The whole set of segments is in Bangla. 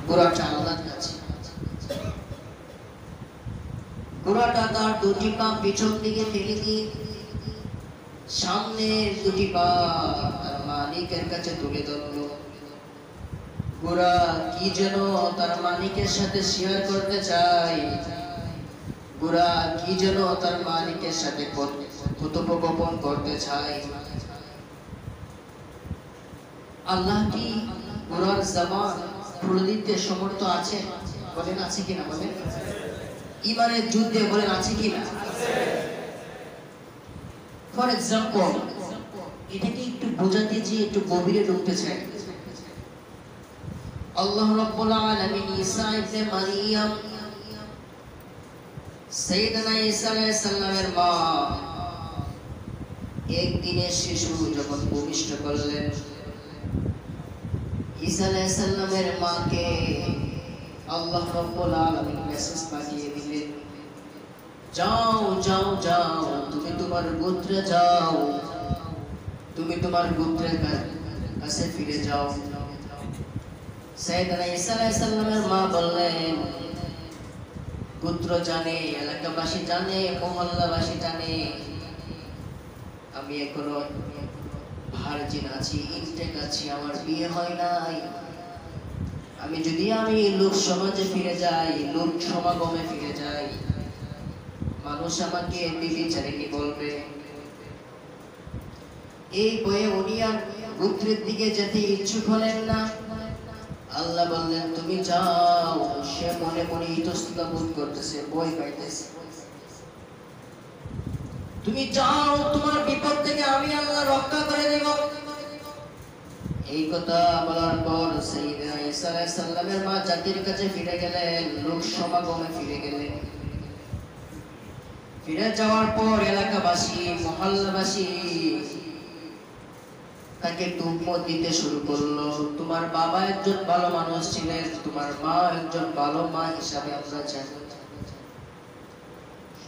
ঘোড়াটা আল্লাহর কাছে। ঘোড়াটা তার দুটি পা পিছন দিকে ফেলে দিয়ে সামনের দুটি পা তার মালিকের কাছে তুলে ধরল। ঘোড়া কি যেন তার মালিকের সাথে শেয়ার করতে চায়, ঘোড়া কি যেন তার মালিকের সাথে কথোপকথন করতে চায়। আল্লাহ কি ঘোড়ার জবান খুলে দিতে সমর্থ আছে? বলেন আছে কিনা? বলেন ইমানের যুদ্ধে বলেন আছে কিনা? ফর এক্সাম্পল, এটাকে একটু বোঝাতে যে একটু গভীরে ঢুকতে চাই। আল্লাহ রাব্বুল আলামিন ঈসা ইবনে মারইয়াম, সাইয়েদনা ঈসা আলাইহিস সালামের মা একদিনের শিশু যখন ভূমিষ্ঠ করলেন, ঈসা আলাইহিস সালামের মাকে আল্লাহ রাব্বুল আলামিন মেসেজ পাঠিয়ে দিলেন, যাও যাও যাও, তুমি তোমার গোত্রে যাও, তুমি তোমার গোত্রের কাছে ফিরে যাও। সাইয়েদনা ঈসা আলাইহিস সালামের মা বললেন, গোত্র জানে, এলাকাবাসী জানে, মহল্লাবাসী জানে আমি এখনো ভার্জিন আছি, ইনটেক আছি, আমার বিয়ে হয় নাই। আমি যদি লোক সমাজে ফিরে যাই, লোক সমাগমে ফিরে যাই, মানুষ আমাকে বিবিচারিণী বলবে। এই বয়ে উনি আর গোত্রের দিকে যেতে ইচ্ছুক হলেন না। আল্লাহ বললেন, তুমি যাও। সে মনে মনে ইতস্ততা বোধ করতেছে, ভয় পাইতেছে। তুমি যাও, তোমার বিপদ থেকে আমি আল্লাহ রক্ষা করে দেব। এই কথা বলার পর সাইয়েদনা ঈসা আলাইহিস সালামের মা জাতির কাছে ফিরে গেলেন, লোক সমাগমে ফিরে গেলেন। ফিরে যাওয়ার পর এলাকাবাসী, মহল্লাবাসী তাকে তুহমত দিতে শুরু করলো। তোমার বাবা একজন ভালো মানুষ ছিলেন, তোমার মা একজন ভালো মা হিসাবে আমরা জানি,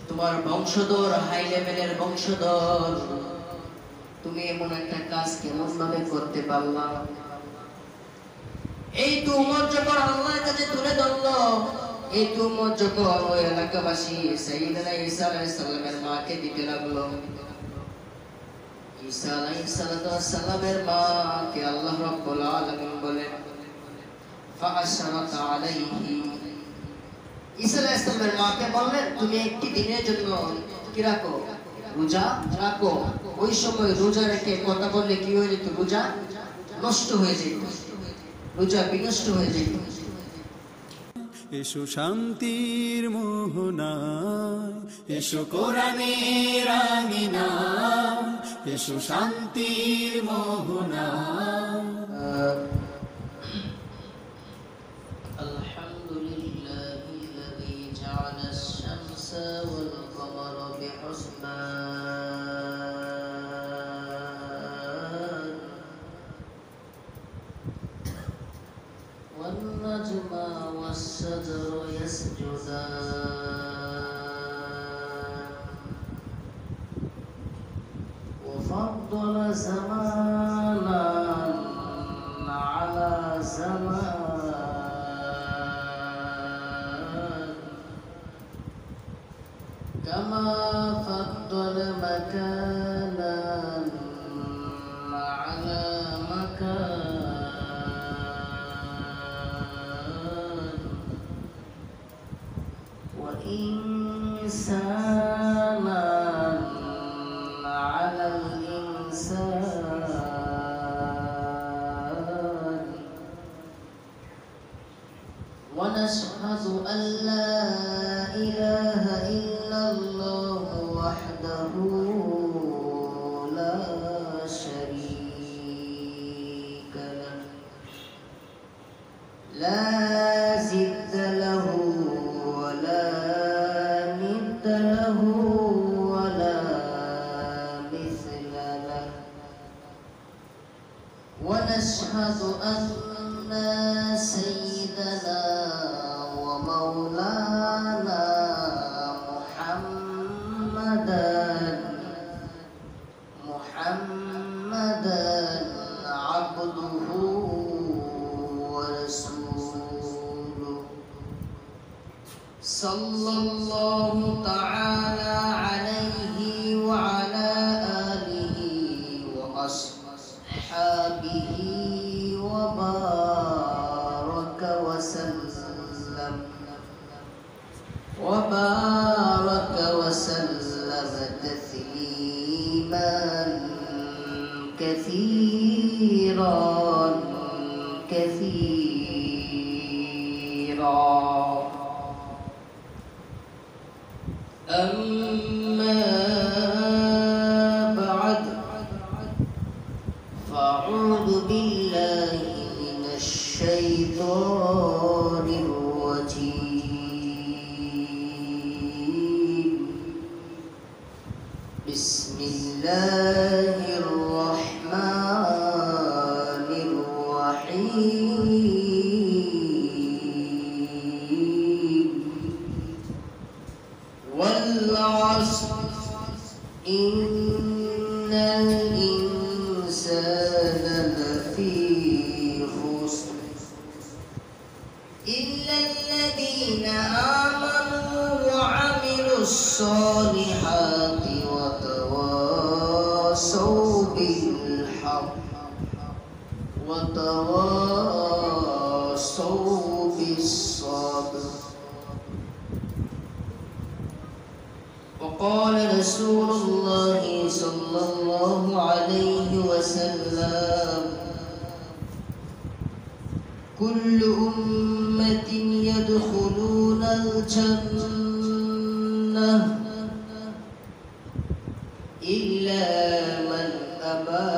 তোমার বংশধর হাই লেভেলের বংশধর, তুমি এমন একটা কাজ কেমন ভাবে করতে পারলা? এই তুহমত যখন আল্লাহর কাছে তুলে ধরলো, এই তুহমত যখন ওই এলাকাবাসী সাইয়েদনা ঈসা আলাইহিস সালামের মাকে দিতে লাগলো, ঈসা আলাইহিস সালামের মাকে আল্লাহ রাব্বুল আলামিন বলেন, ফাআশারাত আলাইহি, ঈসা আলাইহিস সালামের মাকে বললেন, তুমি একটি দিনের জন্য কি রাখো? রোজা রাখো। ওই সময় রোজা রেখে কথা বললে কি হয়ে যেত? রোজা নষ্ট হয়ে যেত, রোজা বিনষ্ট হয়ে যেত। এসো শান্তির মোহনায়, এসো কোরআনের আঙিনায়, এসো শান্তির মোহনায়। আলহামদুলিল্লাহিল্লাযী জাআলাশ শামসা ওয়াল কমারা বিহুসবান ওয়ান নাজমা ওয়াস শাজারু ইয়াসজুদান ওয়া ফাদ্দালা জামানান আলা জামান كما فضل مكانا على مكان وإنسانا على الإنسان ونشهد أن لا إله إلا الله وحده لا شريك له لا ضد له ولا ند له ولا مثل له ونشهد أن سيدنا ومولانا محمدا عبده ورسوله सल्लल्लाहु ताला अलैहि व अला आलिहि व अस्हाबिहि व बारक व सल्लम तस्लीमान कसीरान कसीरा أما بعد فأعوذ بالله من الشيطان الرجيم بسم الله الرحمن الرحيم والعصر إن الإنسان لفي خسر إلا الذين آمنوا وعملوا الصالحات وتواصوا بالحق وتواصوا بالصبر. وقال رسول الله صلى الله عليه وسلم كل أمة يدخلون الجنة إلا من أبى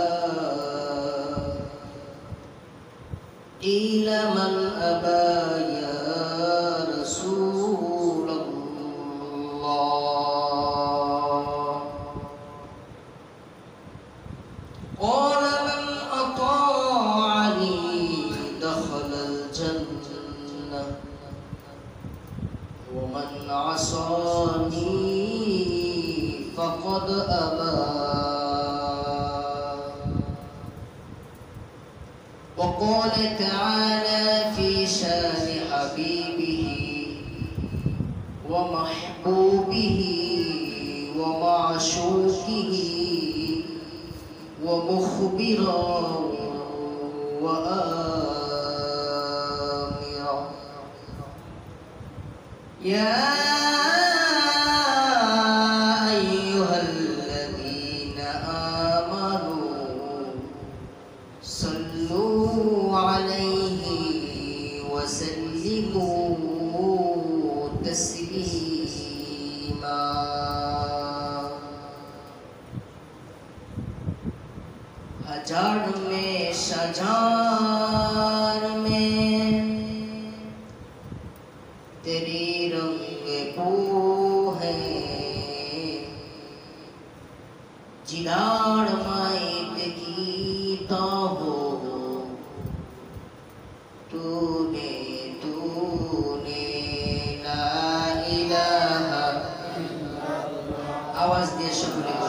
قيل من أبى يا رسول الله قال من أطاعني دخل الجنة ومن عصاني فقد أبى. وقال تعالى في شان حبيبه ومحبوبه ومعشوقه ومخبرا وآمرا يا أيها الذين آمنوا صلوا عليه وسلموا تسليما. हजार में शजार में तेरी रंग बू है जिलाड़ माइत गीता हो तूने तूने ला इलाहा आवाज दिए शुक्रिया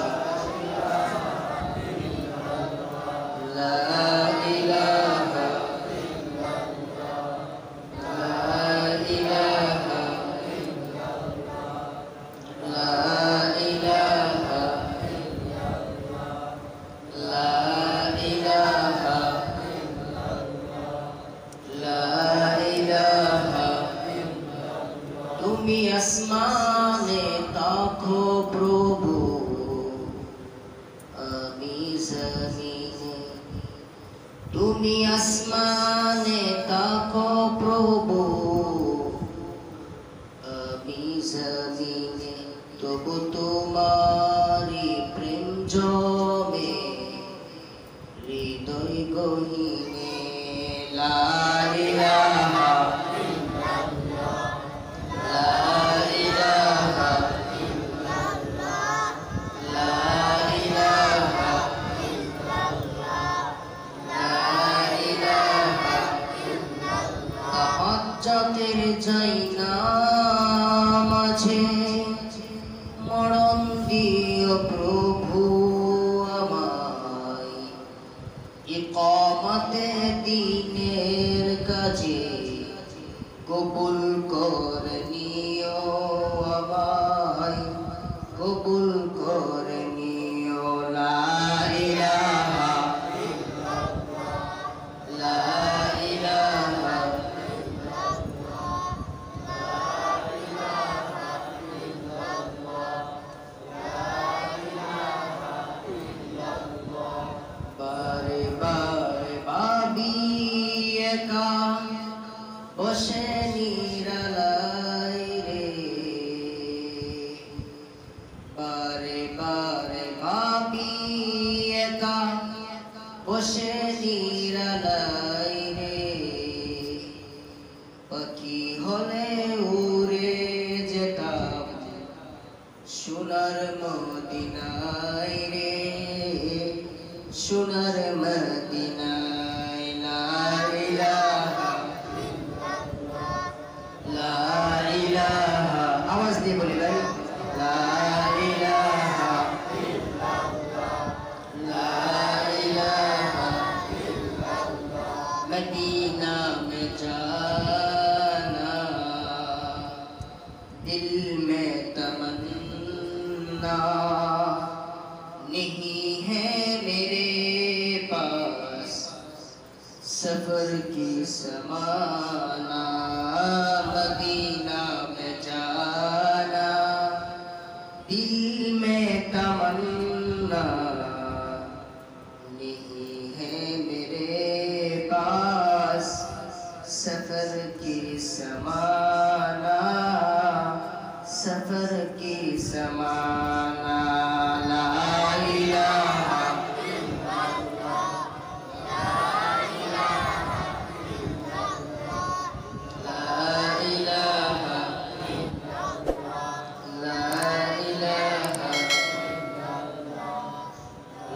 তুমি আসমানে তাকো প্রভু আমি জমিনে তুমি আসমানে তাকো প্রভু আমি জমিনে তবু তোমারি প্রেম জমে হৃদয় গহীনে লা ইলাহা জাতের যাইনা মাঝে মরণ দিও প্রভু আমায় ইকামতে দ্বীনের কাজে কবুল করে নিও কবুল করে নিও লা ইলাহা লা ইলাহা বারে বারে ভাবি একা বসে নিরালাই রে বারে বারে ভাবি একা বসে নিরালাই রে পাখি হলে উড়ে যেতাম সোনার মদিনায় রে সোনার মদিনায় লা ইলাহা লা ইলাহা আওয়াজ দিয়ে বলি ভাই লা ইলাহা লা ইলাহা मदीना में जाना दिल में तमन्ना नहीं है मेरे पास सफर की समाना मदीना में जाना दिल में तमन्ना नहीं है मेरे पास सफर की समाना सफर की समाना ला इलाहा ला इलाहा ला इलाहा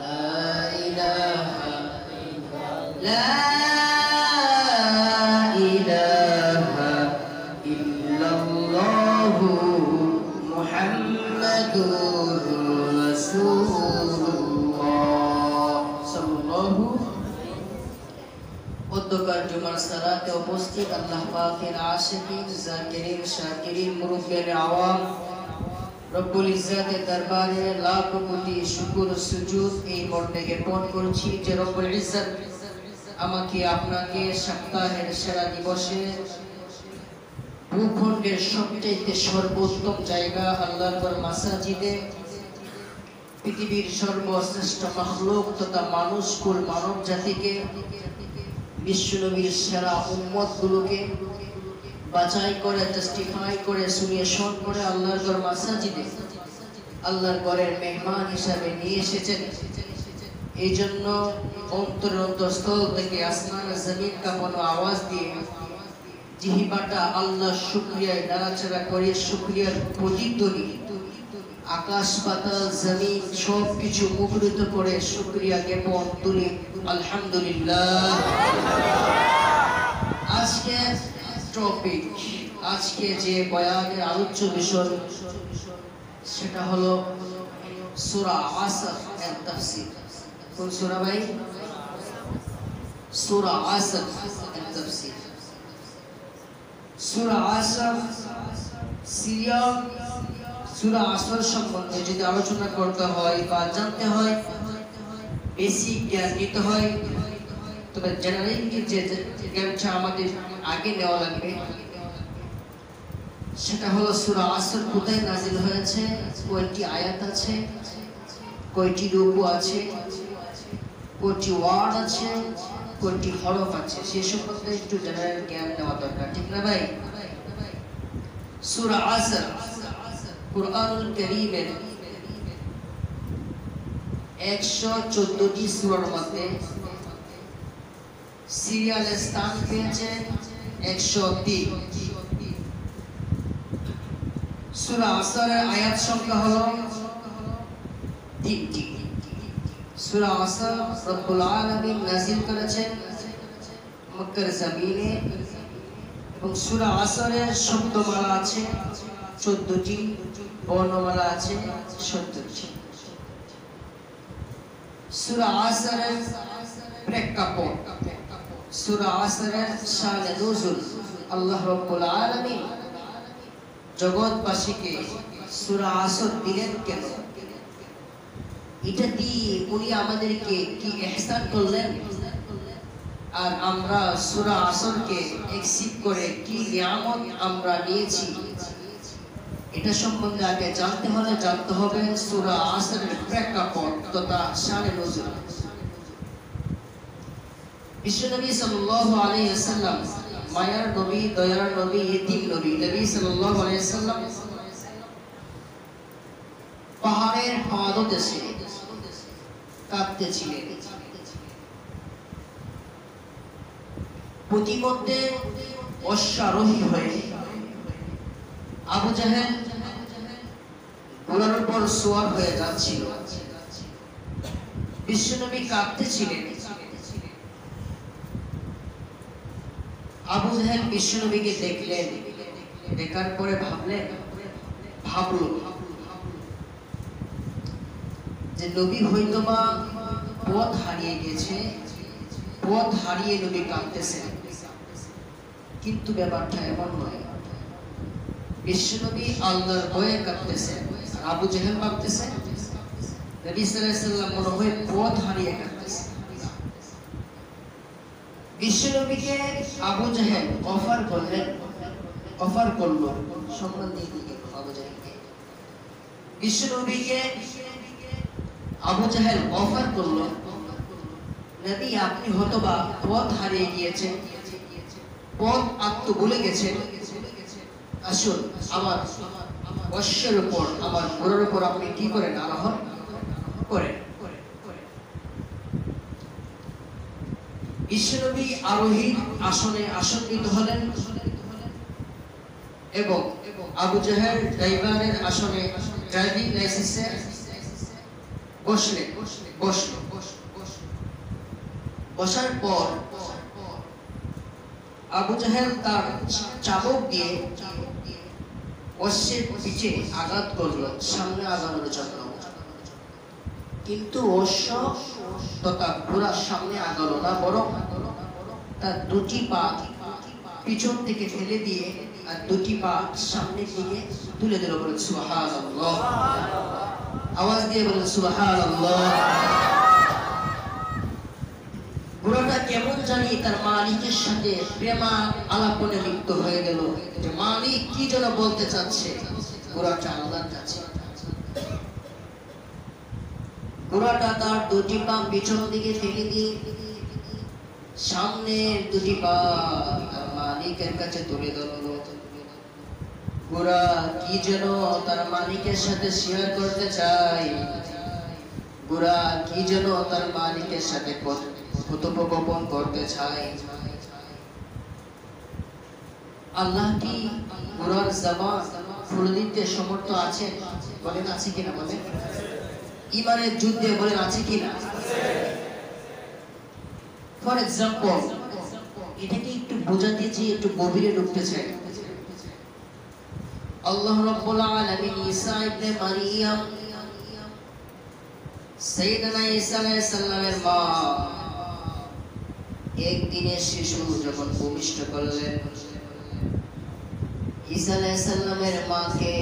ला इलाहा ला इलाहा इल्लल्लाहु मुहम्मदुर রাসূলুল্লাহ সাল্লাল্লাহু উদ্দকার জুমার সালাতে উপস্থিত আল্লাহ পাকের আশিকিন জাকিরিন শাকিরিন মুরব্বিয়ান আওয়াম রব্বুল ইজ্জাতের দরবারে লাখ কোটি শুকর সুজুদ এই মুহূর্তে জ্ঞাপন করছি যে রব্বুল ইজ্জত আমাকে আপনাকে সপ্তাহের সেরা দিবসে ভূখণ্ডের সবচেয়ে সর্বোত্তম জায়গা আল্লাহর ঘর মাসাজিদে পৃথিবীর সর্বশ্রেষ্ঠ মাখলুক তথা মানুষ কুল মানব জাতিকে বিশ্বনবীর সেরা উম্মতগুলোকে বাছাই করে জাস্টিফাই করে সুনিয়েশন করে আল্লাহর ঘর মাসাজিদে আল্লাহর ঘরের মেহমান হিসাবে নিয়ে এসেছেন। এই জন্য অন্তরস্থল থেকে আসমান জমিন কাঁপানো আওয়াজ দিয়ে জিহিবাটা আল্লাহ শুকরিয়ায় নাড়াচাড়া করে শুকরিয়ার প্রতিধ্বনি আকাশ পাতাল জমিন সব কিছু মুখরিত করে শুকরিয়া জ্ঞাপন তুলি আলহামদুলিল্লাহ। আজকে টপিক আজকে যে বয়ানের আলোচ্য বিষয় সেটা হলো সূরা আসর এর তাফসীর। কোন সূরা ভাই? সূরা আসর এর তাফসীর। সূরা আসর সিরিয়া সূরা আসর সম্বন্ধে যদি আলোচনা করতে হয় বা জানতে হয় বেসিক জ্ঞান নিতে হয় তবে জেনারেল যে জ্ঞানটা আমাদের আগে নেওয়া লাগবে সেটা হলো সূরা আসর কোথায় নাজিল হয়েছে, কয়টি আয়াত আছে, কয়টি রুকু আছে, কয়টি ওয়ার্ড আছে, কয়টি হরফ আছে, সে সম্বন্ধে একটু জেনারেল জ্ঞান নেওয়া দরকার, ঠিক না ভাই? সূরা আসর কুরআনুল কারীমের 114টি সূরার মধ্যে সিরিয়ালে স্থান পেয়েছে 103। সূরা আসরের আয়াত সংখ্যা হলো 3টি। সূরা আসর রব্বুল আলামিন নাযিল করেছেন মক্কার জমিনে এবং সূরা আসরের শব্দমালা আছে 14টি, বর্ণমালা আছে 70টি। সূরা আসরের প্রেক্ষাপট, সূরা আসরের শানে নুজুল, আল্লাহ রাব্বুল আলামিন জগৎবাসীকে সূরা আসর দিলেন কেন? এটা দিয়ে উনি আমাদেরকে কি ইহসান করলেন? আর আমরা সূরা আসরকে অ্যাকসেপ্ট করে কি নিয়ামত আমরা নিয়েছি, এটা সম্বন্ধে আগে জানতে হবে সূরা আসরের প্রেক্ষাপট তথা শানে নজুল। বিশ্বনবী সাল্লাল্লাহু আলাইহি ওয়াসাল্লাম, মায়ার নবী, দয়ার নবী, ইতিম নবী, নবী সাল্লাল্লাহু আলাইহি ওয়াসাল্লাম পাহাড়ের পাদদেশে কাঁদতেছিলেন। প্রতিমধ্যে অশ্বারোহী হয়ে আবু জাহেল ঘোড়ার উপর সওয়ার হয়ে যাচ্ছিল। বিশ্বনবী কাঁদতেছিলেন। আবু জাহেল বিশ্বনবীকে দেখলেন, দেখার পরে ভাবলো যে নবী হয়তোবা পথ হারিয়ে গেছে, পথ হারিয়ে নবী কাঁদতেছেন। কিন্তু ব্যাপারটা এমন নয়, বিশ্বনবী আল্লাহর ভয়ে কাঁদতেছেন, আবু জাহেল ভাবতেছেন নবী সাল্লাল্লাহু আলাইহি ওয়াসাল্লাম মনে হয় পথ হারিয়ে কাঁদতেছেন। বিশ্বনবীকে আবু জাহেল অফার করলো, সম্মান দিয়ে দিল আবু জাহেলকে। বিশ্বনবীকে আবু জাহেল অফার করলো, নবী আপনি হয়তোবা পথ হারিয়ে গিয়েছেন, পথ আত্ম ভুলে গেছেন, আসুন আমার অশ্বের উপর, আমার ঘোড়ার উপর আপনি কি করেন, আরোহণ করেন। বিশ্বনবী আরোহীর আসনে আসীন হলেন এবং আবু জাহেল ড্রাইভারের আসনে ড্রাইভিং লাইসেন্সে বসলেন। বসার পর আবু জাহেল তার চাবুক দিয়ে অশ্বের পিঠে আঘাত করলো সামনে আগানোর জন্য, কিন্তু অশ্ব তথা ঘোড়ার সামনে আগালো না, বরং তার দুটি পা পিছন থেকে ফেলে দিয়ে আর দুটি পা সামনের দিকে তুলে দিল। বলেন সুবহানাল্লাহ, আওয়াজ দিয়ে বলেন সুবহানাল্লাহ। ঘোড়াটা কেমন জানি তার মালিকের সাথে প্রেমা আলাপনে লিপ্ত হয়ে গেল, যে মালিক কি যেন বলতে চাচ্ছে। ঘোড়াটা আল্লাহর কাছে, ঘোড়াটা তার দুটি পা পিছন দিকে ফেলে দিয়ে সামনের দুটি পা তার মালিকের কাছে তুলে ধরল। ঘোড়া কি যেন তার মালিকের সাথে শেয়ার করতে চায়, ঘোড়া কি যেন তার মালিকের সাথে কথোপকথন করতে চায়। আল্লাহ কি ঘোড়ার জবান খুলে দিতে সমর্থ আছেন? বলেন আছে কিনা, বলেন ইমানের যুদ্ধে বলেন আছে কিনা। ফর এক্সাম্পল, এটাকে একটু বোঝাতে চেয়ে একটু গভীরে ঢুকতে চাই। আল্লাহ রাব্বুল আলামিন ঈসা ইবনে মারিয়াম, সাইয়েদনা ঈসা আলাইহিস সালামের মা একদিনের শিশু যখন ভূমিষ্ঠ করলেন, ঈসা আলাইহিস সালামের মাকে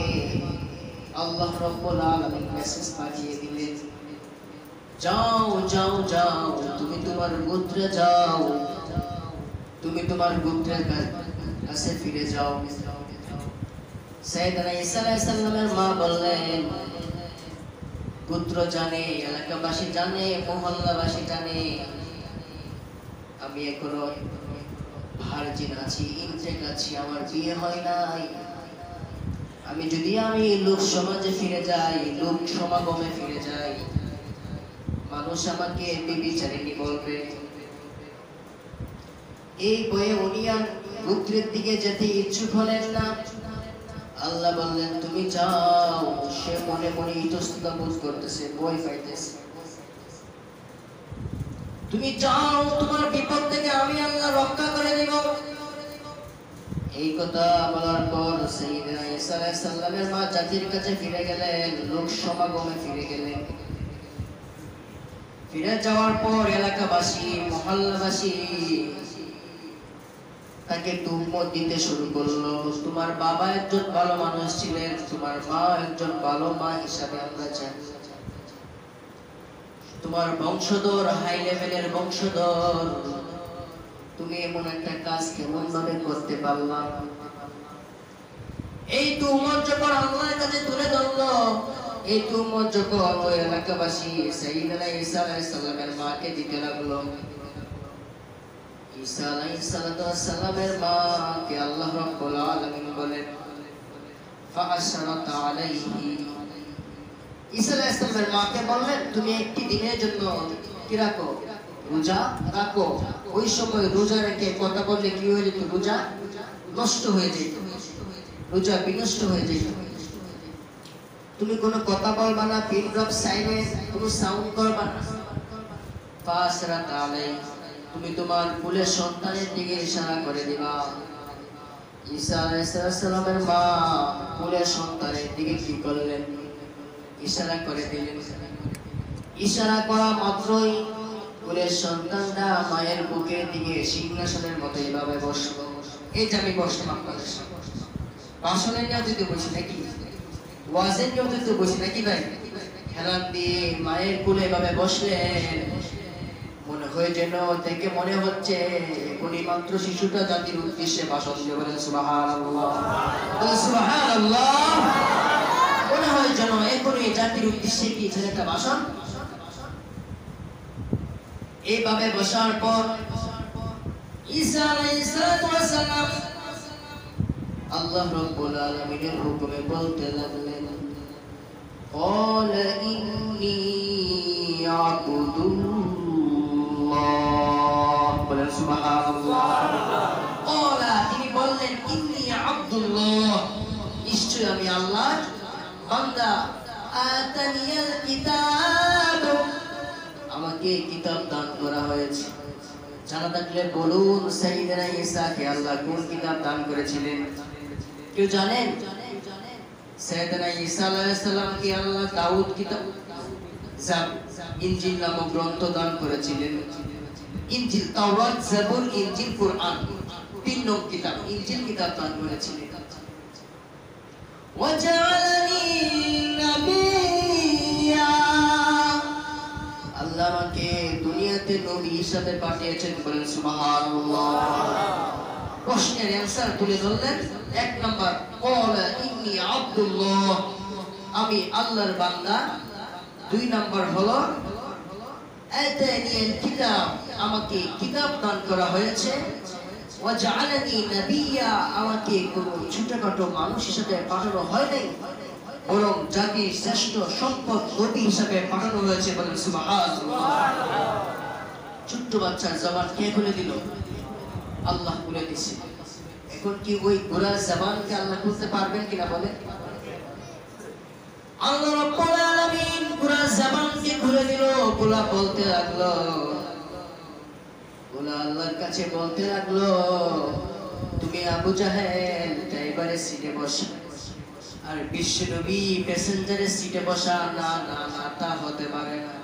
আল্লাহ রাব্বুল আলামিন মেসেজ পাঠিয়ে দিলেন, যাও যাও যাও, তুমি তোমার গোত্রে যাও, তুমি তোমার গোত্রের কাছে ফিরে যাও। সাইয়েদনা ঈসা আলাইহিস সালামের মা বললেন, গোত্র জানে, এলাকাবাসী জানে, মহল্লাবাসী জানে আমি এখনো ভার্জিন আছি, ইনটেক আছি, আমার বিয়ে হয় নাই। আমি যদি লোক সমাজে ফিরে যাই, লোক সমাগমে ফিরে যাই, মানুষ আমাকে বিবিচারিণী বলবে। এই বয়ে উনি আর গোত্রের দিকে যেতে ইচ্ছুক হলেন না। আল্লাহ বললেন তুমি যাও। সে মনে মনে ইতস্ততা বোধ করতেছে, ভয় পাইতেছে। তুমি যাও, তোমার বিপদ থেকে আমি আল্লাহ রক্ষা করে দিব। এই কথা বলার পর সাইয়েদনা ঈসা আলাইহিস সালামের মা জাতির কাছে ফিরে গেলেন, লোক সমাগমে ফিরে গেলেন। ফিরে যাওয়ার পর এলাকাবাসী, মহল্লাবাসী তাকে তুহমত দিতে শুরু করলো। তোমার বাবা একজন ভালো মানুষ ছিলেন, তোমার মা একজন ভালো মা হিসাবে আমরা জানি, তোমার বংশধর হাই লেভেলের বংশধর, তুমি এমন একটা কাজ কেমন ভাবে করতে পারলা? এই তুহমত যখন আল্লাহর কাছে তুলে ধরলো, এই তুহমত যখন ওই এলাকাবাসী সাইয়েদনা ঈসা আলাইহিস সালামের মাকে দিতে লাগলো, ঈসা আলাইহিস সালামের মাকে আল্লাহ রাব্বুল আলামিন বলেন ফাআশারাত আলাইহি, ঈসা আলাইহিস সালামের মাকে বললেন তুমি একটি দিনের জন্য কি রাখো, রোজা রাখো। ওই সময় রোজা রেখে কথা বললে কি হয়ে যেত? রোজা নষ্ট হয়ে যেত, রোজা বিনষ্ট হয়ে যেত। তুমি কোনো কথা বলবা না, পিন ড্রপ সাইলেন্স, কোনো সাউন্ড করবা না। ফাআশারাত আলাইহি, তুমি তোমার কুলের সন্তানের দিকে ইশারা করে দিবা। ঈসা আলাইহিস সালামের মা কুলের সন্তানের দিকে কি করলেন? ইশারা করে দিলেন। ইশারা করা মাত্রই কুলের সন্তানটা মায়ের বুকের দিকে সিংহাসনের মতো এইভাবে বসলো। এই যে আমি বসলাম আপনাদের সামনে, ভাষণের নিয়েও যদি বসি নাকি, ওয়াজের নিয়েও যদি বসি নাকি ভাই, হেলান দিয়ে মায়ের কুলে এভাবে বসলেন, মনে হয় যেন দেখে মনে হচ্ছে উনি মাত্র শিশুটা জাতির উদ্দেশ্যে ভাষণ দিয়ে বলেন সুবহানাল্লাহ, সুবহানাল্লাহ। মনে হয় যেন এখনই জাতির উদ্দেশ্যে কি একটা ভাষণ। এইভাবে বসার পর ঈসা আলাইহিস সালাম আল্লাহ রাব্বুল আলামিনের হুকুমে বলতে লাগলেন قال إني عبد الله বলেন সুবহানাল্লাহ। قال তিনি বললেন ইন্নী আব্দুল্লাহ, নিশ্চয় আমি আল্লাহর বান্দা। আতানিয়াল কিতাব, আমাকে কিতাব দান করা হয়েছে। জানা থাকলে বলুন সাইয়েদনা ঈসাকে আল্লাহ কোন কিতাব দান করেছিলেন? কেউ জানেন? সাইয়েদনা ঈসা আলাইহিস সালামকে আল্লাহ দাউদ কিতাব, ইনজিল নামক গ্রন্থ দান করেছিলেন। ইনজিল, তাওরাত, জাবুর, ইনজিল, কুরআন, তিন নং কিতাব, ইনজিল কিতাব দান করেছিলেন। ওয়াজআলানি নাবিয়্যা, আল্লাহ আমাকে দুনিয়াতে নবী হিসেবে পাঠিয়েছেন, বলেন সুবহানাল্লাহ। প্রশ্নের অ্যানসার তুলে ধরলেন। এক নাম্বার ক্বালা ইন্নী আব্দুল্লাহ, আমি আল্লাহর বান্দা। দুই নাম্বার হলো আতানিয়াল কিতাব, আমাকে কিতাব দান করা হয়েছে। ওয়াজআলানি নাবিয়্যা, আমাকে কোনো ছোটখাটো মানুষ হিসেবে পাঠানো হয় নাই, বরং জাতির শ্রেষ্ঠ সম্পদ নবী হিসেবে পাঠানো হয়েছে, বলেন সুবহানাল্লাহ। ছোট্ট বাচ্চার জবান কে খুলে দিল? আল্লাহ খুলে দিছে। এখন কি ওই গোলার জবানকে আল্লাহ খুলতে পারবেন কিনা বলেন? আল্লাহ রাব্বুল আলামিন গোলার জবানকে খুলে দিল। গোলা বলতে লাগলো, গোলা আল্লাহর কাছে বলতে লাগলো তুমি আবু জাহেল ড্রাইভারের সিটে বসো, আর বিশ্বনবী প্যাসেঞ্জারের সিটে বসা। না না না, তা হতে পারে না।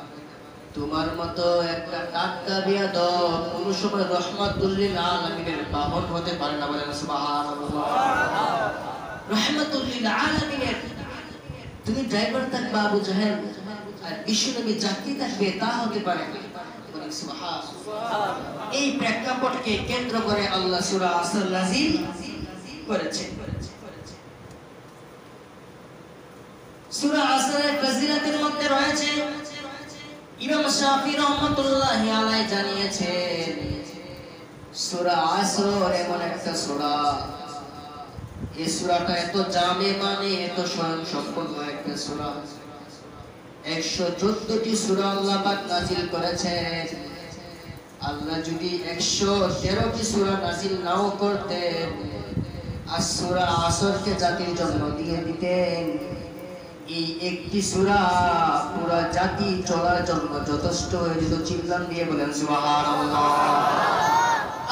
তোমার মতো একটা টাটকা বিয়াদব কোন সময় রাহমাতুল লিল আলামিনের বাহন হতে পারে না, বলেন সুবহানাল্লাহ। রাহমাতুল লিল আলামিনের তুমি ড্রাইভার থাকবে আবু জাহেল, আর বিশ্বনবী যাত্রী থাকবে, তা হতে পারে না, বলেন সুবহানাল্লাহ। এই প্রেক্ষাপটকে কেন্দ্র করে আল্লাহ সূরা আসর নাযিল করেছেন। সূরা আসরের ফজিলতের মধ্যে রয়েছে, ইমাম শাফি রাহমাতুল্লাহি আলাইহি জানিয়েছেন সূরা আসর এমন একটা সূরা, এই সূরাটা এত জামে মানে এত স্বয়ং সম্পূর্ণ একটা সূরা। 114টি সূরা আল্লাহ পাক নাযিল করেছেন। আল্লাহ যদি 113টি সূরা নাযিল নাও করতেন, আর সূরা আসরকে জাতির জন্য দিয়ে দিতেন, এই একটি সূরা পুরো জাতি চলার জন্য যথেষ্ট হয়ে যেত। চিল্লান দিয়ে বলেন সুবহানাল্লাহ।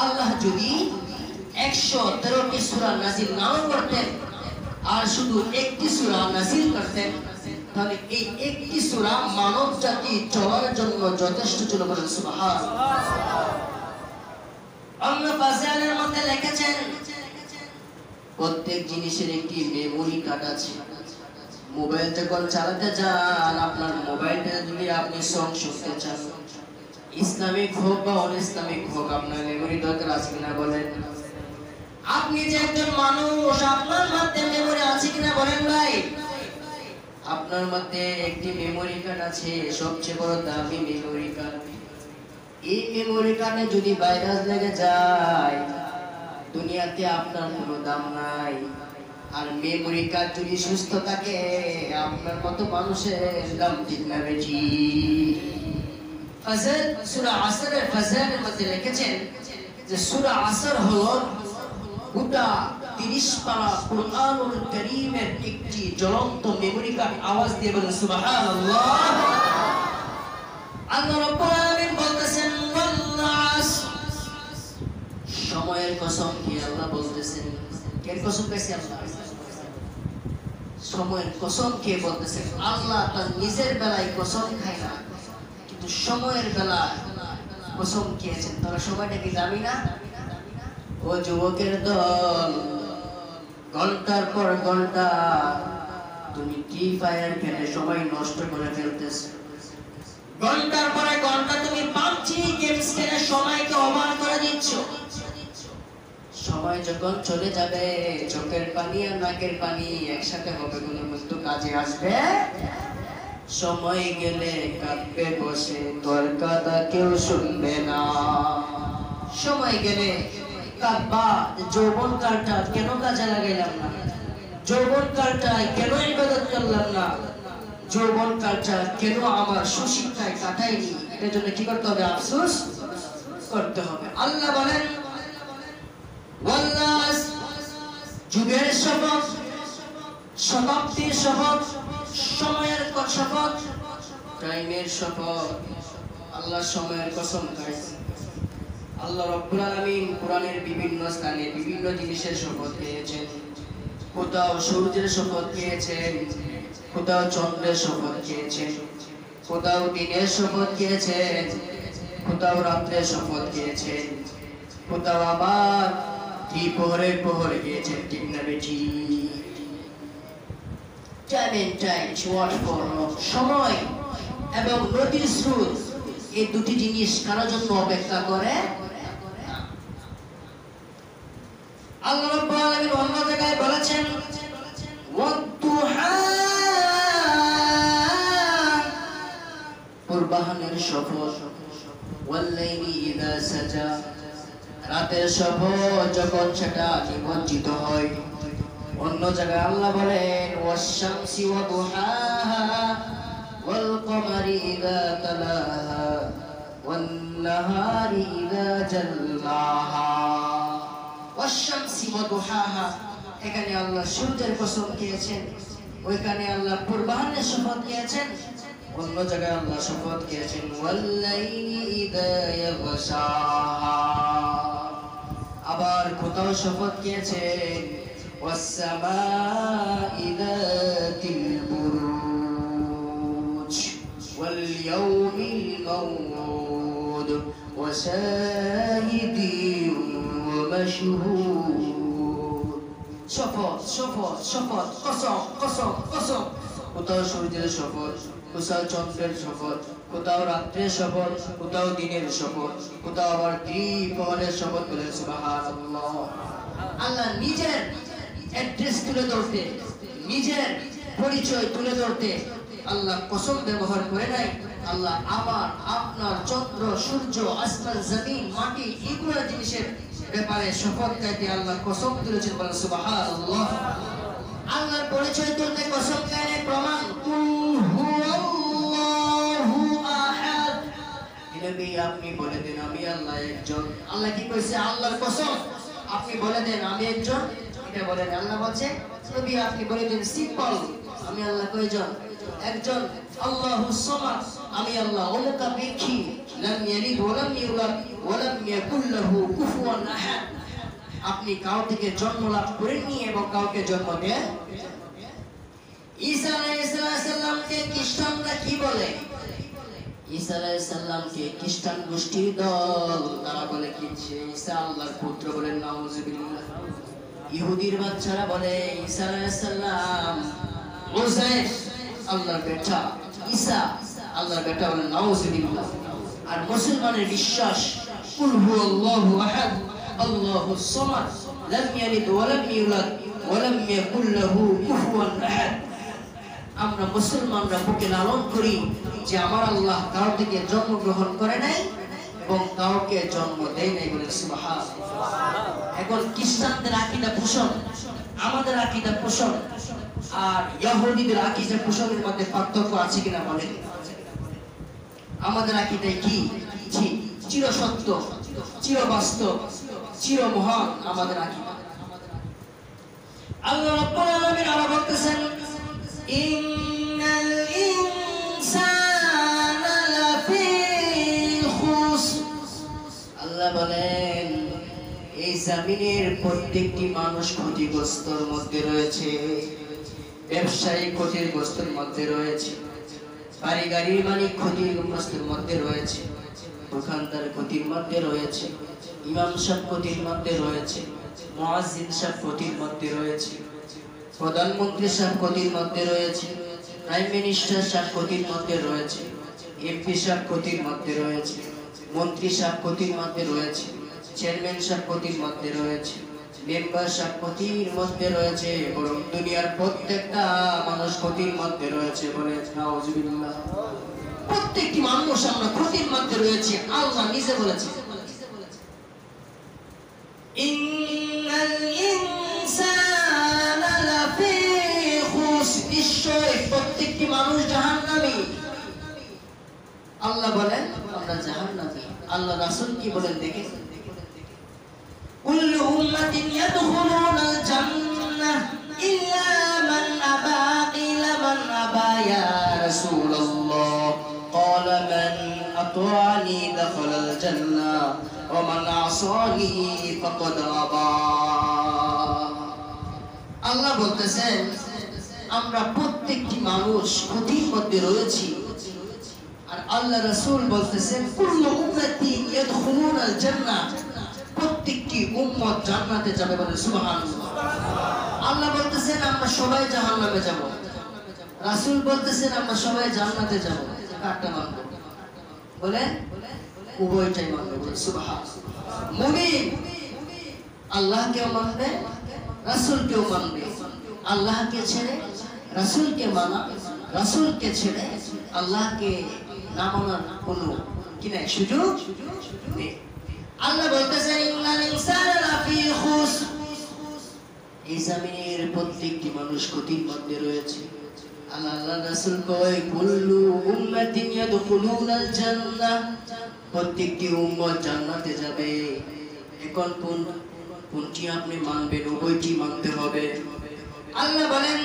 আল্লাহ যদি 113টি সূরা নাযিল নাও করতেন, আর শুধু একটি সূরা নাযিল করতেন, তাহলে এই একটি সূরা মানব জাতি চলার জন্য যথেষ্ট ছিল, বলেন সুবহানাল্লাহ। অন্য ফাজালের মধ্যে লিখেছেন প্রত্যেক জিনিসের একটি মেমোরি কার্ড আছে। মোবাইল যখন চালাতে যান, আপনার মোবাইলটা যদি আপনি সং শুনতে চান, ইসলামিক হোক বা অন ইসলামিক হোক, আপনার মেমোরি দরকার আছে কিনা বলেন? আপনি যে একজন মানুষ, আপনার মধ্যে মেমোরি আছে কিনা বলেন ভাই? আপনার মধ্যে একটি মেমোরি কার্ড আছে, সবচেয়ে বড় দামি মেমোরি কার্ড। এই মেমোরি কার্ডে যদি ভাইরাস লেগে যায়, দুনিয়াতে আপনার কোনো দাম নাই। আর মেমোরি কার্ড যদি সুস্থ থাকে, আপনার মতো মানুষের দাম ঠিক না বেশি। ফজর, সূরা আসরের ফজরের মধ্যে লিখেছেন যে সূরা আসর হলো গোটা 30 পারা কুরআনুল কারীমের একটি জ্বলন্ত মেমোরি কার্ড। আওয়াজ দিয়ে বলেন সুবহানাল্লাহ। আল্লাহ রাব্বুল আলামিন বলতেছেন ওয়াল আসর, সময়ের কসম দিয়ে আল্লাহ বলতেছেন। কে কসম পেয়েছে? আল্লাহ। সময়ের কসম কে বলতেছেন? আল্লাহ তার নিজের বেলায় কসম খায় না, কিন্তু সময়ের বেলা কসম খেয়েছেন। তাহলে সময়টা কি দামি না? ও যুবকের দল, ঘন্টার পর ঘন্টা তুমি ফ্রি ফায়ার খেলে সময় নষ্ট করে ফেলতেছ। ঘন্টার পরে ঘন্টা তুমি পাবজি গেমস খেলে সময়কে অবাক করে দিচ্ছ। সময় যখন চলে যাবে, চোখের পানি আর নাকের পানি একসাথে হবে, কোনো বস্তু কাজে আসবে। সময় গেলে কাঁদবে বসে, তোর কথা কেউ শুনবে না। সময় গেলে কাঁদবা, যৌবন কালটা কেন কাজে লাগাইলাম না, যৌবন কালটা কেন ইবাদত করলাম না, যৌবন কালটা কেন আমার সুশিক্ষায় কাটাইনি। এটার জন্য কি করতে হবে? আফসোস করতে হবে। আল্লাহ বলেন ওয়াল্লাস, যুগের শপথ, শতাব্দীর শপথ, সময়ের শপথ, টাইমের শপথ। আল্লাহ সময়ের কসম খাইছে। আল্লাহ রাব্বুল আলামিন কোরআনের বিভিন্ন স্থানে বিভিন্ন জিনিসের শপথ খেয়েছেন। কোথাও সূর্যের শপথ খেয়েছেন, কোথাও চন্দ্রের শপথ খেয়েছেন, কোথাও দিনের শপথ খেয়েছেন, কোথাও রাত্রের শপথ খেয়েছেন, কোথাও আবার দ্বিপ্রহরের প্রহর খেয়েছেন। ঠিক না বেশি? Time and time wait for, সময় এবং নদীর স্রোত, এই দুটি জিনিস কারোর জন্য অপেক্ষা করে। আল্লাহ রাব্বুল আলামিন অন্য জায়গায় বলেছেন ওয়াদ-দুহা, পূর্বাহ্নের শপথ, ওয়াল-লাইলি ইযা সাজা, রাতের শপথ যখন সেটা নিমজ্জিত হয়। অন্য জায়গায় আল্লাহ বলেন ওয়াশ-শামসি ওয়া-দুহাহা ওয়াল-কমারি ইযা তালাহা ওয়ান-নাহারি ইযা জাল্লাহা। ওয়াশ-শামসি ওয়া-দুহাহা, এখানে আল্লাহ সূর্যের কসম খেয়েছেন, ওইখানে আল্লাহ পূর্বাহ্নের শপথ খেয়েছেন। অন্য জায়গায় আল্লাহ শপথ খেয়েছেন ওয়াল-লাইলি ইযা ইয়াগশাহা। আবার কোথাও শপথ খেয়েছেন ওয়াস-সামাই যাতিল বুরুজ ওয়াল-ইয়াউমিল মাউউদ ওয়া শাহিদিন ওয়া মাশহুদ। শপথ, শপথ, শপথ, কসম, কসম, কসম। কোথাও সূর্যের শপথ, কোথাও চন্দ্রের শপথ, কোথাও রাত্রের শপথ, কোথাও দিনের শপথ, কোথাও আবার দ্বিপ্রহরের শপথ। বলেন সুবহানাল্লাহ। আল্লাহ নিজের অ্যাড্রেস তুলে ধরতে, নিজের পরিচয় তুলে ধরতে আল্লাহ কসম ব্যবহার করে নাই। আল্লাহ আমার, আপনার, চন্দ্র, সূর্য, আসমান, জমিন, মাটি, এগুলো জিনিসের ব্যাপারে শপথ খাইতে আল্লাহ কসম তুলেছেন। বলেন সুবহানাল্লাহ। আল্লাহর পরিচয় তুলতে কসম খাইলে প্রমাণ কুল হুয়াল্লাহু আহাদ। নবী আপনি বলে দেন আমি আল্লাহ একজন। আল্লাহ কি কইছে? আল্লাহর কসম আপনি বলে দেন আমি একজন। এটা বলেন আল্লাহ বলছে নবী আপনি বলে দেন সিম্পল, আমি আল্লাহ কয়জন? একজন। আল্লাহুস সামাদ, আমি আল্লাহ অমুখাপেক্ষী, লাম ইয়ালিদ ওয়া লাম ইউলাদ ওয়া লাম ইয়াকুল লাহু কুফুয়ান আহাদ। আপনি কাউ থেকে জন্ম লাভ করেননি এবং কাউকে জন্ম দেন। ঈসা আলাইহিস সালামকে খ্রিস্টানরা কি বলে? ঈসা আলাইহিস সালামকে খ্রিস্টান গোষ্ঠীর দল তারা বলে কি ঈসা আল্লাহর পুত্র, বলেন নাউজুবিল্লাহ। ইহুদির বাচ্চারা বলে ঈসা আলাইহিস সালাম উযাইর আল্লাহর বেটা, ঈসা আল্লাহর বেটা, বলেন নাউজুবিল্লাহ। আর মুসলমানের বিশ্বাস কুল হুয়াল্লাহু আহাদ আল্লাহুস সামাদ লাম ইয়ালিদ ওয়া লাম ইউলাদ ওয়া লাম ইয়াকুল লাহু কুফুয়ান আহাদ। আমরা মুসলমানরা বুকে লালন করি যে আমার আল্লাহ কারো থেকে জন্মগ্রহণ করে নাই এবং কাউকে জন্ম দেয় নাই, বলে সুবহানাল্লাহ। এখন খ্রিস্টানদের আকীদা পোষণ, আমাদের আকীদা পোষণ আর ইহুদিদের আকীদা পোষণের মধ্যে পার্থক্য আছে কিনা বলেন? আমাদের আকীদায় কি চির সত্য, চির বাস্তব, চির মহান আমাদের আকীদা। আল্লাহ রাব্বুল আলামিন আরো বলতেছেন ইন্নাল ইনসানা লাফি খুসর। আল্লাহ বলেন এই জমিনের প্রত্যেকটি মানুষ ক্ষতিগ্রস্তর মধ্যে রয়েছে, ব্যবসায়ী ক্ষতিগ্রস্তর মধ্যে রয়েছে, বাড়ি গাড়ির মালিক ক্ষতিগ্রস্তের মধ্যে রয়েছে, দোকানদার ক্ষতির মধ্যে রয়েছে, ইমাম সাহেব ক্ষতির মধ্যে রয়েছে, মুয়াজ্জিন সাহেব ক্ষতির মধ্যে রয়েছে, প্রধানমন্ত্রী সাহেব ক্ষতির মধ্যে রয়েছে, প্রাইম মিনিস্টার সাহেব ক্ষতির মধ্যে রয়েছে, এমপি সাহেব ক্ষতির মধ্যে রয়েছে, মন্ত্রী সাহেব ক্ষতির মধ্যে রয়েছে, চেয়ারম্যান সাহেব ক্ষতির মধ্যে রয়েছে, মেম্বার সাহেব ক্ষতির মধ্যে রয়েছে, বরং দুনিয়ার প্রত্যেকটা মানুষ ক্ষতির মধ্যে রয়েছে, বলে নাউজুবিল্লাহ। প্রত্যেকটি মানুষ আমরা ক্ষতির মধ্যে রয়েছে। আল্লাহ নিজে বলেছেন ইন্নাল ইনসানা লাফি খুসর, নিশ্চয় প্রত্যেকটি মানুষ জাহান্নামী। আল্লাহ বলেন আমরা জাহান্নামী। আল্লাহ রাসূল কি বলেন দেখেন, কুল্লু উম্মাতিন ইয়াদখুলুনাল জান্নাহ ইল্লা মান আবা, ইল্লা মান আবা ইয়া রাসূলুল্লাহ, ক্বালা মান আতাআনি দাখালাল জান্নাহ ওয়া মান আসানি ফাকাদ আবা। আল্লাহ বলতেছেন আমরা প্রত্যেকটি মানুষ ক্ষতির মধ্যে রয়েছি। আর আল্লাহ রাসূল বলতেছেন কুল্লু উম্মতি ইয়াদখুলুনাল জান্নাহ, প্রত্যেকটি উম্মত জান্নাতে যাবে, বলে সুবহানাল্লাহ। আল্লাহ বলতেছেন আমরা সবাই জাহান্নামে যাব, রাসূল বলতেছেন আমরা সবাই জান্নাতে যাব। কারটা মানব? বলে উভয়টাই মানব, বলে সুবহানাল্লাহ। মুমিন আল্লাহকেও মানবে, রাসূলকেও মানবে। আল্লাহকে ছেড়ে রাসূলকে মানা, রাসূলকে ছেড়ে আল্লাহকে না মানার কোনো কি নাই, সুযোগ নেই। আল্লাহ বলতেছেন ইন্নাল ইনসানা লাফি খুসর, এই জমিনের প্রত্যেকটি মানুষ ক্ষতির মধ্যে রয়েছে। আল্লাহ রাসূল কয় কুল্লু উম্মাতিন ইয়াদখুলুনাল জান্নাহ, প্রত্যেকটি উম্মত জান্নাতে যাবে। এখন কোনটি আপনি মানবেন? উভয়টি মানতে হবে। আল্লাহ বলেন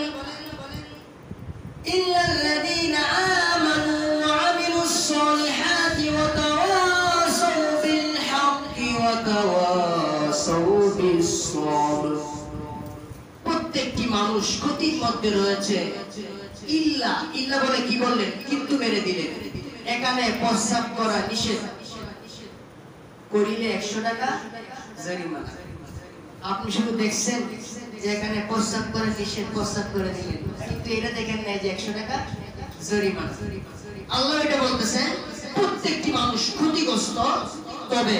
ইল্লাল্লাযীনা আমানু ওয়া আমিলুস সলিহাতি ওয়া তাওয়াসাউ বিল হাক্কি ওয়া তাওয়াসাউ বিস সবর। প্রত্যেকটি মানুষ ক্ষতির মধ্যে রয়েছে। ইল্লা ইল্লা বলে কি বললেন? কিন্তু মেরে দিলেন। এখানে প্রস্রাব করা নিষেধ, করিলে 100 টাকা জরিমানা। আপনি শুধু দেখছেন যে এখানে প্রস্রাব করে নিষেধ, প্রস্রাব করে দিলেন, কিন্তু এটা দেখেন না যে 100 টাকা জরিমানা। আল্লাহ এটা বলতেছেন প্রত্যেকটি মানুষ ক্ষতিগ্রস্ত, তবে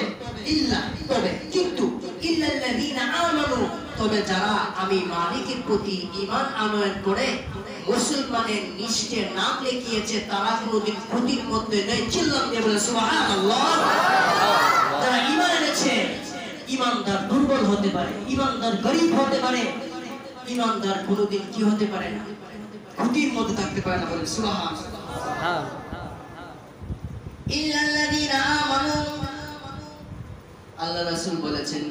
ইল্লা তবে কিন্তু ইল্লাল্লাযীনা আমানু, তবে যারা আমি মালিকের প্রতি ঈমান আনয়ন করে মুসলমানের লিস্টে নাম লিখিয়েছে তারা কোনোদিন ক্ষতির মধ্যে নেই। চিল্লাম দিয়ে বলে সুবহানাল্লাহ। যারা ঈমান এনেছে, ঈমানদার দুর্বল হতে পারে, ঈমানদার গরীব হতে পারে, ঈমানদার কোনোদিন কি হতে পারে না, ক্ষতির মধ্যে থাকতে পারে না, বলে সুবহানাল্লাহ। ইল্লাল্লাযীনা আমানু, আল্লাহ রাসূল বলেছেন,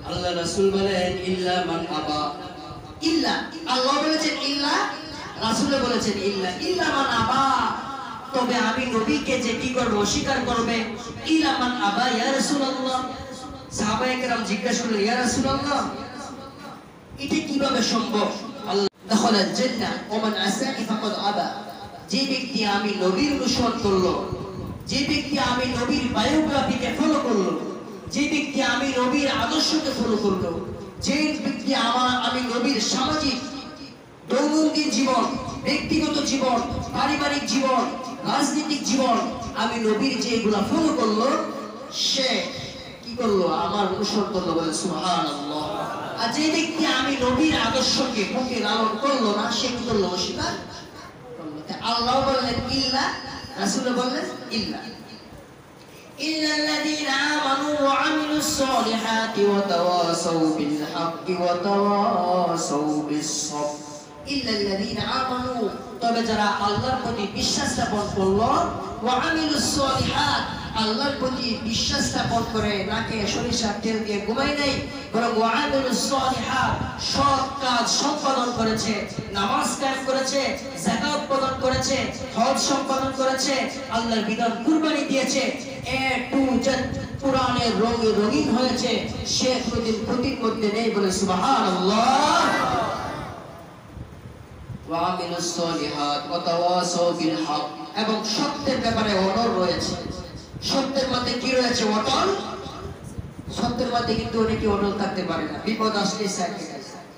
আল্লাহ রাসূল বলেন ইল্লা মান আবা, ইল্লা আল্লাহ বলেছেন ইল্লা, রাসূল বলেছেন ইল্লা, ইল্লা মান আবা, তবে আমি নবীকে যে কি করব, অস্বীকার করবে। ইল্লা মান আবা ইয়া রাসূলুল্লাহ, সাহাবায়ে কেরাম জিজ্ঞাসা করলেন ইয়া রাসূলুল্লাহ এটা কিভাবে সম্ভব? আল্লাহ দাখালাল জান্নাহ ওয়া মান আসানি ফাকাদ আবা, যে ব্যক্তি আমি নবীর অনুসরণ করলো যে ব্যক্তি আমি নবীর বায়োগ্রাফিকে ফলো করলো, যে ব্যক্তি আমি নবীর আদর্শকে ফলো করলো, যে ব্যক্তি আমি নবীর সামাজিক দৈনন্দিন জীবন, ব্যক্তিগত জীবন, পারিবারিক জীবন, রাজনৈতিক জীবন আমি নবীর যেগুলা ফলো করলো, সে কি করলো? আমার অনুসরণ করলো। বলে সুবহানাল্লাহ। আর যে ব্যক্তি আমি নবীর আদর্শকে বুকে লালন করলো না, সে কি করলো? অস্বীকার করলো। আল্লাহ বললেন ইল্লা, রাসূল বললেন ইল্লা ইল্লাল্লাযীনা আমানু ওয়া আমিলুস সলিহাতি ওয়া তাওয়াসাউ বিল হাক্কি ওয়া তাওয়াসাউ বিস সাবর। ইল্লাল্লাযীনা আমানু, তবে যারা আল্লাহর প্রতি বিশ্বাস স্থাপন করলো, ওয়া আমিলুস সলিহাত, আল্লাহর প্রতি বিশ্বাস স্থাপন করে নাকে সরিষার তেল দিয়ে ঘুমাই নাই, বরং ওয়া আমিলুস সলিহাত, সৎ কাজ সম্পাদন করেছে, নামাজ কায়েম করেছে, যাকাত প্রদান করেছে, হজ সম্পাদন করেছে, আল্লাহর বিধান কুরবানি দিয়েছে, এ টু জেড কোরআনের রঙে রঙিন হয়েছে, সে কোনদিন ক্ষতির মধ্যে নেই। বলে সুবহানাল্লাহ। ওয়া আমিলুস সলিহাত ওয়া তাওয়াসাউ বিল হক, এবং সত্যের ব্যাপারে অনড় রয়েছে। সত্যের মধ্যে কি রয়েছে? অটল। সত্যের মধ্যে কিন্তু অনেকে অটল থাকতে পারে না, বিপদ আসলে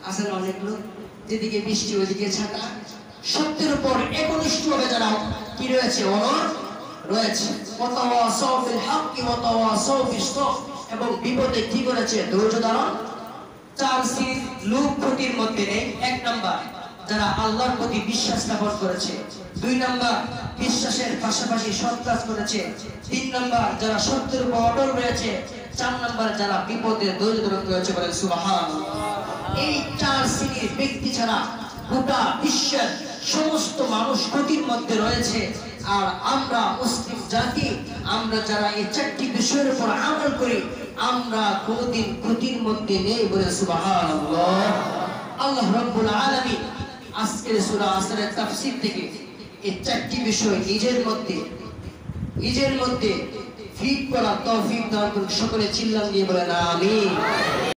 আসলে অনেক লোক যেদিকে বৃষ্টি ওইদিকে ছাতা। সত্যের উপর একনিষ্ঠভাবে যারা কি রয়েছে? অনড় রয়েছে। ওয়া তাওয়াসাউ বিল হাক্কি ওয়া তাওয়াসাউ বিস সাবর, এবং বিপদে কি করেছে? ধৈর্য ধারণ। 4 সির লোক ক্ষতির মধ্যে নেই। 1 নাম্বার যারা আল্লাহর প্রতি বিশ্বাস স্থাপন করেছে, 2 নাম্বার বিশ্বাসের পাশাপাশি সৎ কাজ করেছে, 3 নাম্বার যারা সত্যের উপর অটল রয়েছে, 4 নাম্বার যারা বিপদে ধৈর্য ধারণ করেছে। বলেন সুবহানাল্লাহ। এই 4 শ্রেণীর ব্যক্তি ছাড়া গোটা বিশ্বের সমস্ত মানুষ ক্ষতির মধ্যে রয়েছে। আর আমরা মুসলিম জাতি, আমরা যারা এই 4টি বিষয়ের উপর আমল করি, আমরা কোনদিন ক্ষতির মধ্যে নেই। বলে সুবহানাল্লাহ। আল্লাহ রাব্বুল আলামিন আজকের সূরা আসরের তাফসীর থেকে এই 4টি বিষয় নিজের মধ্যে ফিট করার তৌফিক দান করুন। সকলে চিল্লান দিয়ে বলেন আমিন।